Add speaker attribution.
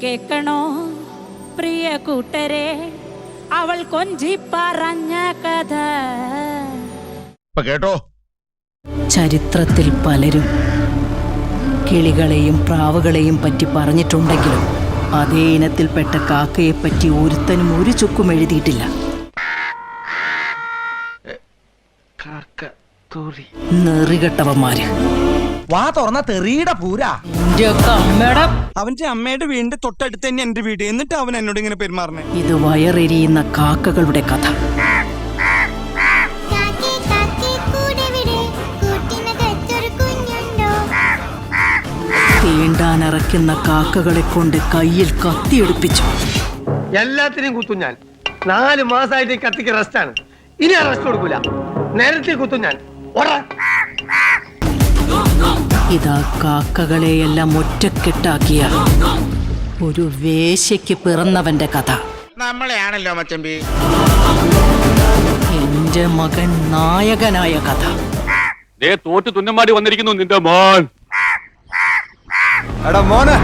Speaker 1: കേൾക്കണോ പ്രിയ കൂട്ടരെ, അവൾ കൊഞ്ചി പറഞ്ഞ കഥ
Speaker 2: കേട്ടോ.
Speaker 3: ചരിത്രത്തിൽ പലരും കിളികളെയും പ്രാവുകളെയും പറ്റി പറഞ്ഞിട്ടുണ്ടെങ്കിലും അതേ ഇനത്തിൽപ്പെട്ട കാക്കയെപ്പറ്റി ഒരുത്തനും ഒരു ചുക്കും എഴുതിയിട്ടില്ല. നെറികെട്ടവന്മാര്
Speaker 4: വാ തുറന്ന തെറിയുടെ പൂരാ.
Speaker 5: അവന്റെ അമ്മയുടെ വീടിന്റെ തൊട്ടടുത്ത് തന്നെ എന്റെ വീട്. എന്നിട്ട് അവൻ എന്നോട് ഇങ്ങനെ പെരുമാറണേ.
Speaker 3: ഇത് വയറെരിയുന്ന കാക്കകളുടെ കഥ. തീണ്ടാനിറക്കുന്ന കാക്കകളെ കൊണ്ട് കയ്യിൽ കത്തിയെടുപ്പിച്ചു.
Speaker 6: എല്ലാത്തിനെയും കുത്തും ഞാൻ. 4 മാസമായിട്ട് ഈ കത്തിക്ക് റെസ്റ്റാണ്. ഇനി റെസ്റ്റ് കൊടുക്കൂല. നേരത്തെ കുത്തും ഞാൻ.
Speaker 3: ഇതാ കാക്കകളെയെല്ലാം ഒറ്റക്കെട്ടാക്കിയ ഒരു വേശ്യയ്ക്ക് പിറന്നവന്റെ കഥ.
Speaker 2: നമ്മളെയാണല്ലോ മച്ചമ്പി.
Speaker 3: എന്റെ മകൻ നായകനായ കഥ.
Speaker 7: തോറ്റ് തുന്നമാടി വന്നിരിക്കുന്നു നിന്റെ മോൻ.
Speaker 5: എടാ മോനെ